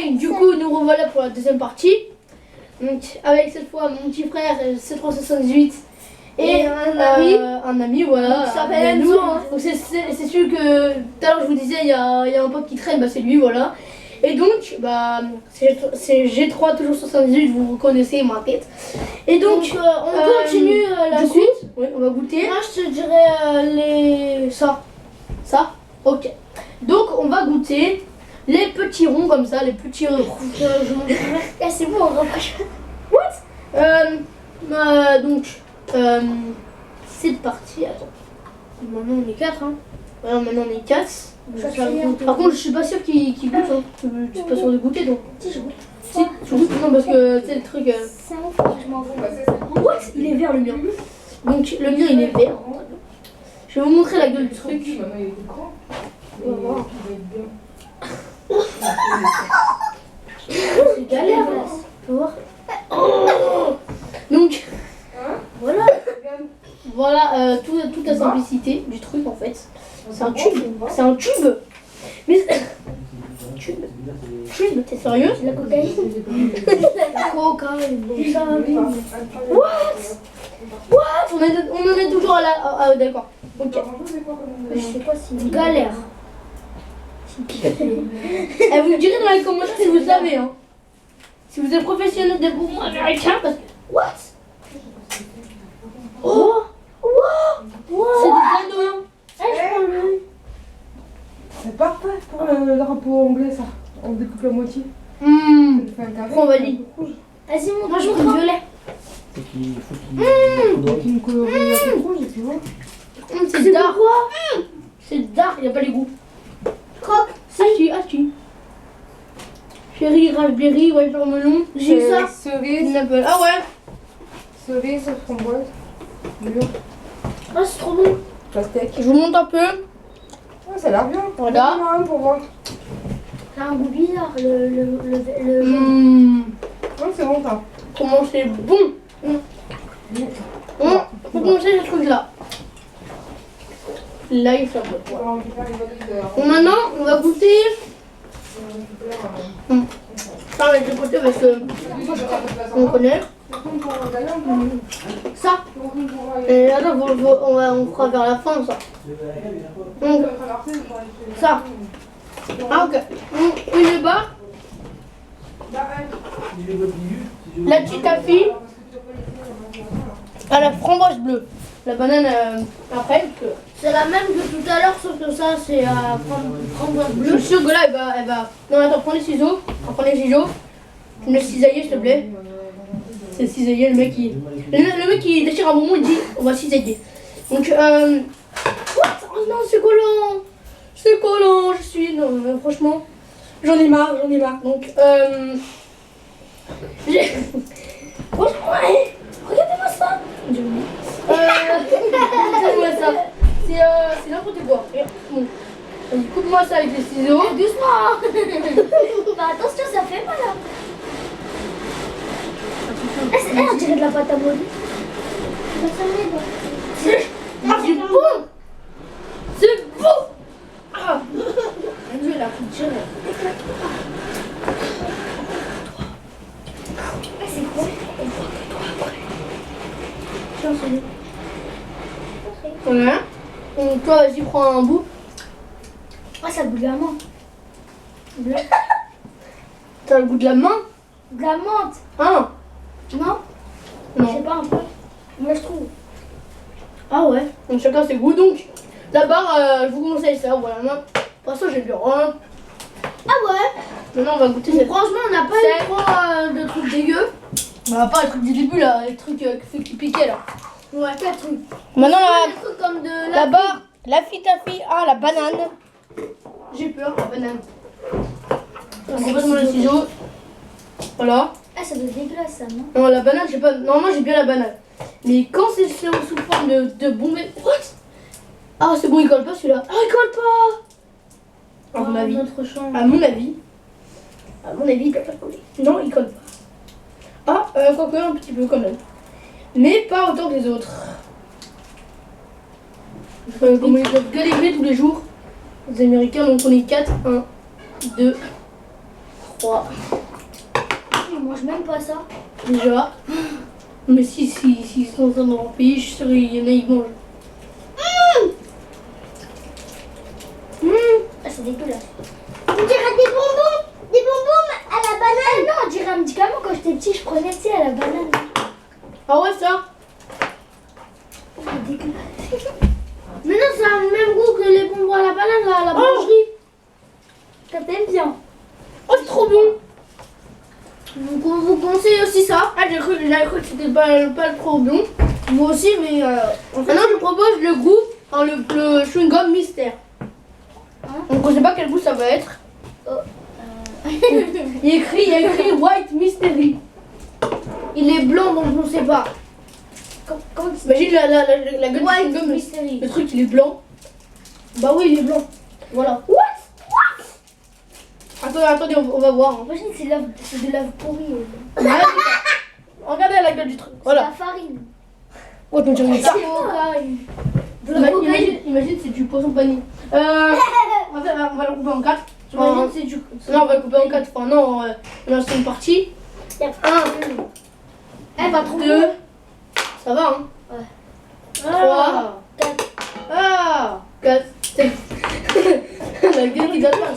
Hey, du coup, nous revoilà pour la deuxième partie. Donc, avec cette fois mon petit frère C378 et un ami, voilà. Donc, ça s'appelle nous. Enzo, hein. Donc, c'est sûr que tout à l'heure je vous disais, il y a un pote qui traîne, bah, c'est lui, voilà. Et donc, bah, c'est G3 toujours 78, vous reconnaissez ma tête. Et donc, on continue la du coup, suite. oui, on va goûter. Moi, je te dirais Ça, ok. Donc, on va goûter les petits ronds comme ça, les petits ronds. je mange. Eh, c'est bon, on rapproche. Donc, c'est parti. Attends. Maintenant, on est 4. Hein. Ouais, maintenant on est 4. Chacun. Par contre, je suis pas sûre qu'il goûte. Hein. Je suis pas sûre de goûter donc. Si, je goûte. Si, tu goûtes. Non, parce que c'est le truc. 5, je m'en vais. What? Il est vert le mien. Donc, le mien il est vert. Je vais vous montrer la gueule du truc. On va voir. C'est galère. Tu vas voir. Donc, voilà toute la simplicité du truc en fait. C'est un tube. C'est un tube. Mais tube, t'es sérieux? La cocaïne. Cocaïne. Bon, ça va bien. What? On en est toujours à la. Ah, d'accord. Ok. Je sais pas si c'est une galère. Eh, vous me direz dans les commentaires si vous savez. Hein. Si vous êtes professionnel des bonbons américains, parce que. What? Oh! C'est des cadeaux. C'est parfait pour le drapeau anglais, ça. On découpe la moitié. Ça fait un carré. On valide. Vas-y, Moi je prends violet. Faut qu'il me colorie un peu rouge et puis voilà. C'est dark. C'est dark, il n'y a pas les goûts. Croque. Asti. Chérie, raspberry, wafer melon. J'ai eu ça. Cerise, Une apple. Ah ouais. cerise, framboise, mûre, Ah, c'est trop bon. pastèque. Je vous montre un peu. Ah, ça a l'air bien. Voilà. Donne-moi un pour voir. Ça a un goût bizarre, le Non, c'est bon ça. Comment c'est bon. Faut commencer ce truc là. Là il fait un peu quoi. On va faire une valise de- Bon, maintenant on va goûter. Ça on va de côté parce que on connaît. Ça. Et attends, on fera vers la fin ça. Donc, ça. Ah ok. Oui le bas. La petite affiche à la framboise bleue. La banane après. Parce que C'est la même que tout à l'heure, sauf que ça, c'est à framboise je bleue. suis sûre que là elle va. Non attends, prends les ciseaux. Prends les ciseaux. Tu me laisses cisailler s'il te plaît. C'est cisailler le mec qui. Le mec qui déchire un bonbon il dit on va cisailler. Donc What? Oh non c'est collant. C'est collant, je suis. Non mais franchement. J'en ai marre. Donc franchement, regardez-moi ça. Regardez-moi ça. C'est n'importe quoi. Bon. Vas-y, coupe-moi ça avec les ciseaux. Doucement. Bah attention, ça fait mal. Hein. On dirait de la pâte à modeler. Ah, c'est bon. C'est bon. Ah. Mon Dieu, la couture. C'est quoi? Voilà. Donc toi, vas-y, prends un bout. Ah, ça goûte de la menthe. T'as le goût de la main? De la menthe. Ah. Non? Non. Je sais pas un peu. Moi, je trouve. Ah ouais. Donc chacun ses goûts. Donc la barre, je vous conseille ça. Voilà. Moi, pour l'instant, j'ai bien. Hein. Ah ouais? Maintenant, on va goûter cette. Franchement, on n'a pas eu trop de trucs dégueux. Bah, pas les trucs du début là, les trucs qui piquaient là. Ouais, quel truc? Maintenant, Des trucs comme de la barre, la fitafi, ah, la banane. J'ai peur, la banane. On va passer les ciseaux. Voilà. Ah, ça doit être dégueulasse ça, non? Non, la banane, j'ai pas. Normalement, j'ai bien la banane. Mais quand c'est sous forme de bombée. What? Ah, c'est bon, il colle pas celui-là. Ah, il colle pas! À mon avis. Notre chambre. À mon avis, il peut pas coller. Non, il colle pas. Ah, quoique un petit peu quand même. Mais pas autant que les autres. Comment ils doivent galérer tous les jours. Les Américains, donc on est 4. 1, 2, 3. Ils mangent même pas ça. Déjà. Mais si ils sont dans leur pays, je suis sûre qu'il y en a, ils mangent. Ah, c'est dégueulasse. On dirait des bonbons. Des bonbons à la banane. Ah non, on dirait un médicament. Quand j'étais petit, je prenais, tu sais, à la banane. Ah ouais, ça? C'est dégueulasse. Mais non, ça a le même goût que les bonbons à la banane, à la boulangerie. Ça t'aime bien. Oh, c'est trop bon! Donc, on vous conseille aussi ça. Ah, j'avais cru que c'était pas trop bon. Moi aussi, mais Maintenant, je propose le goût, enfin, le chewing-gum mystère. Donc, on sait pas quel goût ça va être. Il y a écrit White Mystery. il est blanc, donc on sait pas. Comment tu Imagine la gueule du White chewing-gum. Mystery. Le truc, il est blanc. Bah oui, il est blanc. Voilà. Attendez, on va voir. Hein. Imagine, c'est de la pourrie. Ouais, regardez la gueule du truc. Voilà. Voilà. La farine. Oh, tu me dirais ça. C'est cocaïne. De la cocaïne. Imagine, c'est du poisson pané. On va le couper en 4. Imagine, c'est du. Non, on va le couper en 4. Enfin, non, c'est une partie. 1, Elle va trop 2. Ça va, hein? Ouais. 3, 4. Ah 4. La gueule qui donne pas.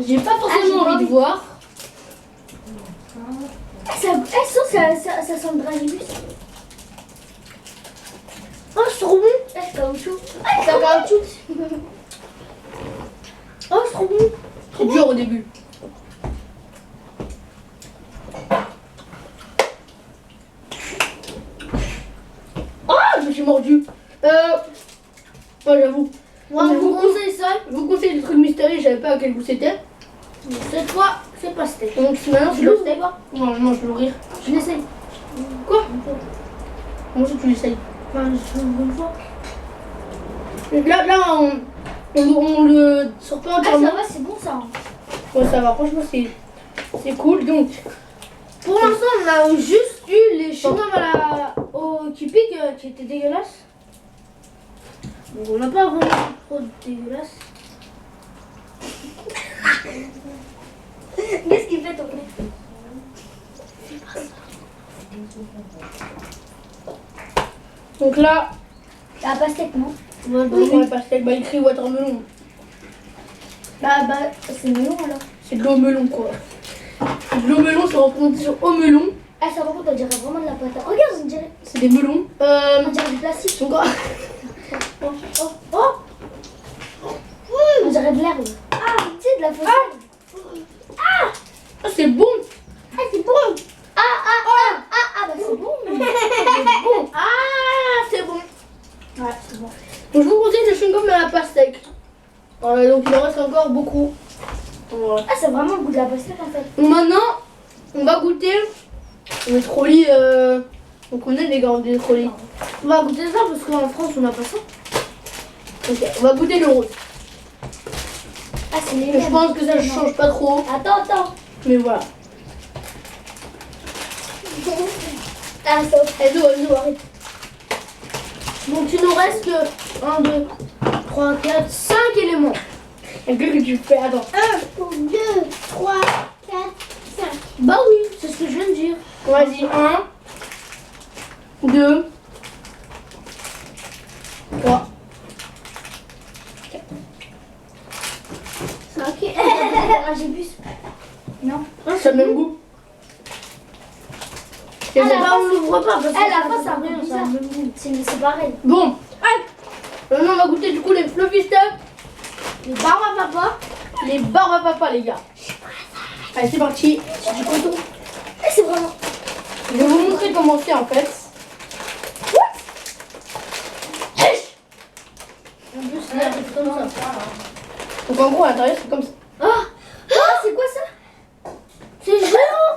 J'ai pas forcément envie de voir. Ça sent le dragibus. Oh, c'est trop bon. C'est caoutchouc. C'est caoutchouc. Oh, c'est trop bon. C'est dur au début. Ah, je me suis mordu. Ouais, j'avoue. Moi, je vous conseille ça. Je vous conseille le truc mystérieux, je savais pas à quel goût c'était. Cette fois, c'est pas steak. Donc maintenant, Tu je le l'ouvres pas? Non, non, je vais l'ouvrir. Je l'essaye. Quoi? Comment ça tu l'essayes? Enfin, je l'ouvre une fois. Là, on le sort pas Ah, entièrement. ça va, c'est bon ça. Ouais, ça va, franchement, c'est cool. Donc, Pour l'instant, on a juste eu les chewing-gums qui piquent, qui étaient dégueulasses. Donc, on n'a pas vraiment trop de dégueulasses. Qu'est-ce qu'il fait ton nez? donc là, La pastèque, non? on va passer avec écrit watermelon. Bah, c'est melon alors. C'est de l'eau melon, quoi. C'est de l'eau melon, c'est représenté sur au melon. Ah, ça par contre, on dirait vraiment de la patate. Regarde, on dirait, C'est des melons. on dirait du plastique. Donc, On dirait de l'herbe. Ah, tu sais, de la fausse. ah, c'est bon. Ah, c'est bon. Bah c'est bon. Bon. Ah, c'est bon. Ouais, c'est bon. Donc, je vous conseille le chewing-gum à la pastèque. Donc, il en reste encore beaucoup. Voilà. Ah, c'est vraiment le goût de la pastèque en fait. Donc, maintenant, on va goûter le trolli. On connaît les gars, on dit le trolli. On va goûter ça parce qu'en France, on n'a pas ça. Ok, on va goûter le rose. Ah, c'est les Je mêmes. pense que ça ne change pas trop. Attends. Mais voilà. Ah, ça. Edo, arrête. Donc, il nous reste que 1, 2, 3, 4, 5 éléments. Et qu'est-ce que tu fais? Attends. 1, 2, 3, 4, 5. Bah oui, c'est ce que je viens de dire. Vas-y, 1, 2, 3. 5. J'ai plus. Non. C'est le même goût. Ah, la fin, on l'ouvre pas. Parce que la fin, ça ça a hein, rien, ça. ça. C'est pareil. Bon, maintenant on va goûter du coup les fluffy stuff, Les barbes à papa. les barbes à papa, les gars. Allez, c'est parti. C'est du coton. Et c'est vraiment. Je vais vous montrer comment c'est en fait. En plus, il arrive comme ça. Donc en gros, à l'intérieur, c'est comme ça. C'est quoi ça? C'est géant.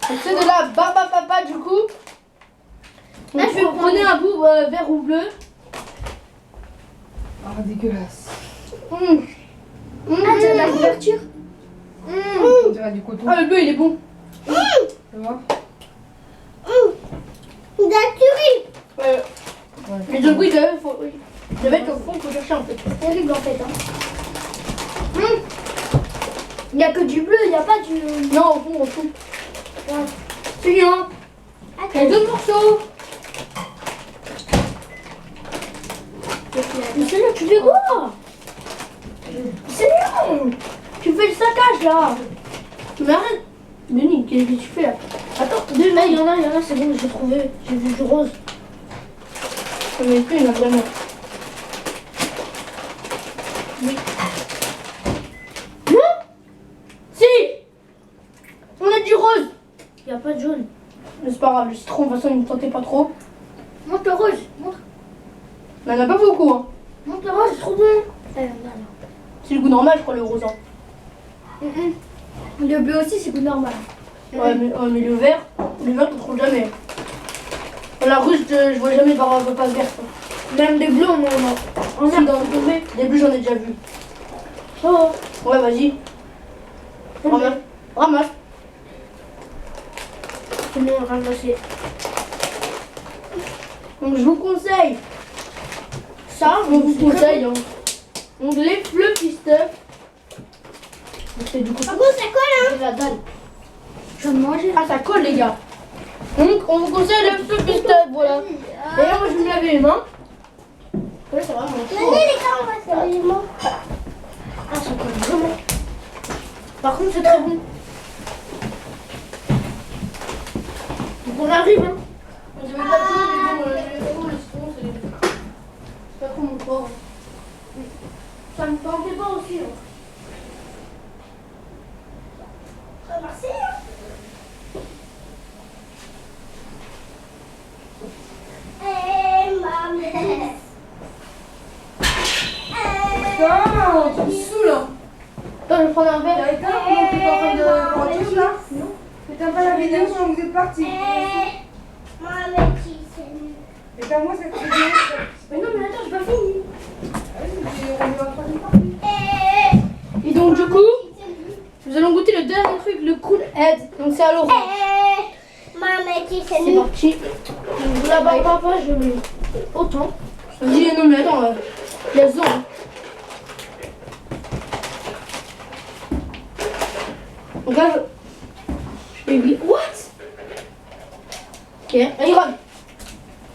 Donc c'est de la barbe à papa du coup. Donc je vais vous prendre un bout vert ou bleu. Ah, dégueulasse. Ah, tu as la couverture. On dirait du coton. Ah, le bleu il est bon. Tu vois? Ouais. Mais du coup, il devait être au fond, il faut chercher en fait. C'est terrible en fait. Hein. Il n'y a que du bleu, il n'y a pas du. Non, au fond. Ouais. C'est bien. Il y a 2 morceaux. Mais c'est bien, tu fais quoi? C'est bien. Tu fais le saccage là. Mais arrête. Denis, qu'est-ce que tu fais là? Attends, deux, là, il y en a, c'est bon, j'ai trouvé. J'ai vu du rose. Mais plus, il y en a vraiment. Oui. Non? Si. On a du rose. Il n'y a pas de jaune. Mais c'est pas grave, le citron, de toute façon, il ne me tentait pas trop. Montre le rose. Montre. Mais il n'y en a pas beaucoup. Hein. Montre le rose, c'est trop bon. Là. C'est le goût normal, je crois, le rose. Hein. Le bleu aussi, c'est goût normal. Ouais, mais le vert, tu ne trouves jamais. La rouge, je vois jamais par pas vert. Même des bleus, on en a. On a dans le tombé. Des bleus, j'en ai déjà vu. Oh. Ouais, vas-y. Ramasse. Ramasse. C'est bon, ramasser. Donc, je vous conseille. Ça, je vous conseille. Hein. Donc, les fluffy stuff. C'est du coup. Ah bon, ça colle, hein? La dalle. Je vais manger. Ah, ça colle, les gars. Donc, on vous conseille le fluffy stuff, voilà. D'ailleurs, moi, je vais me laver les mains. Ouais, c'est vraiment chaud. Les gars, on va se laver les mains. Ah, ça colle vraiment. Par contre, c'est très bon. Donc, on arrive, hein. Je vais pas trop, mais bon, le citron, c'est pas trop mon fort. Ça me tentait pas aussi. Hein. Ramasser, hein? Putain, tu me saoules. Hein. Attends, je vais prendre un verre. T'as éteint? Non, t'es pas en train de voir un truc là? Non. T'éteins pas la vidéo quand vous êtes partis. Éteins-moi cette vidéo. Mais non, mais attends, j'ai pas fini. On est en train de partir. Et donc, du coup, nous allons goûter le dernier truc, le Cool Head. Donc, c'est à l'orange. C'est parti. Là-bas, papa, je mets autant. Vas-y, non, mais attends, laisse-en. Hein. Donc là, je vais oublier. What? Ok, allez, Ron.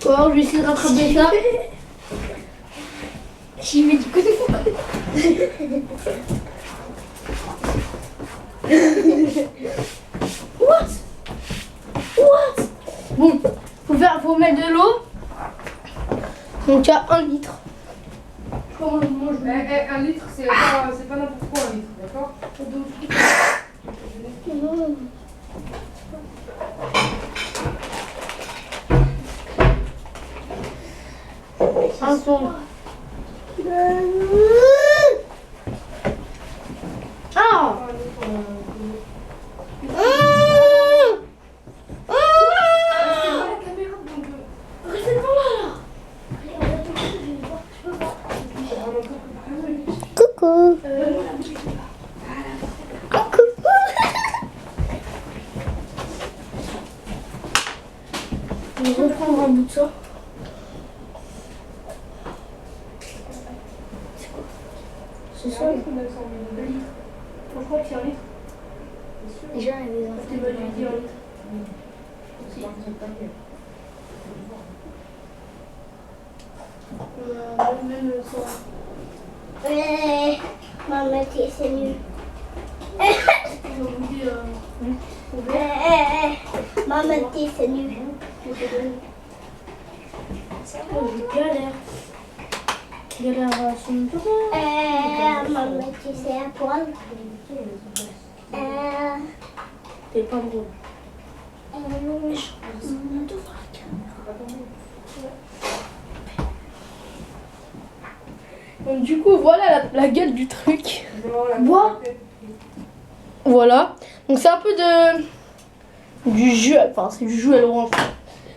Alors, je vais essayer de rattraper ça. J'y mets du coup de fou. What? What? Bon, faut mettre de l'eau. Donc, il y a 1 litre. Comment je mange? 1 litre, c'est pas n'importe quoi 1 litre, d'accord? Un son. Ah! Restez devant là. Coucou. Je vais reprendre un bout de ça. C'est ça. Je crois que c'est 1 litre. Déjà, il y a des enfants. C'était pas lui dire 1 litre. Même ça. Maman, c'est nul. On va goûter au vert. Maman, c'est nul. Galère. Galère à son tour. Maman, tu sais à poil. T'es pas drôle. Donc du coup voilà la gueule du truc. Bois. Voilà. Donc c'est un peu du jus, enfin c'est du jus à l'orange.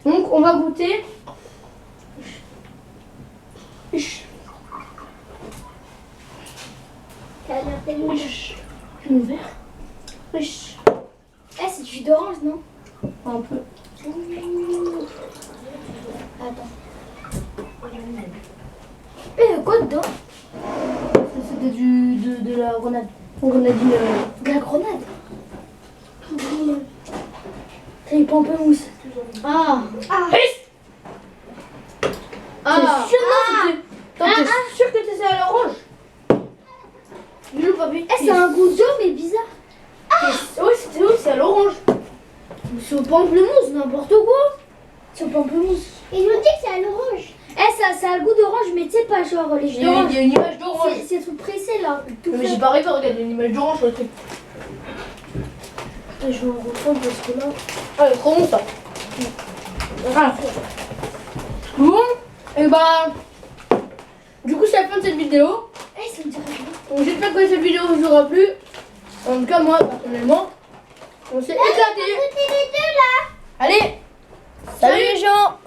Donc on va goûter. Le verre. C'est du jus d'orange, non? Un peu. Attends. Quoi dedans? C'était de la grenade. Grenadine. De la grenade. C'est une pamplemousse. Ah. C'est sûr, non, t'es sûr que c'est à l'orange? Dis-le, papy. Eh, c'est un goût jaune mais bizarre. Oui, c'est à l'orange. C'est au pamplemousse, n'importe quoi. C'est au pamplemousse. Ils nous disent que c'est à l'orange. Eh, ça a le goût d'orange, mais tu sais pas genre les jus Il y a d'orange. une image d'orange. C'est tout pressé là. Tout Mais fait. j'ai pas arrêté, regarde, il y a une image d'orange sur le truc. Je vais en reprendre parce que là. Ah, c'est trop bon ça. Voilà. Bon, et bah. Du coup, c'est la fin de cette vidéo. Eh, ça me dirait rien. Donc, j'espère que cette vidéo vous aura plu. En tout cas, moi, personnellement, on s'est éclaté. Écoutez les deux là. Allez, salut les gens!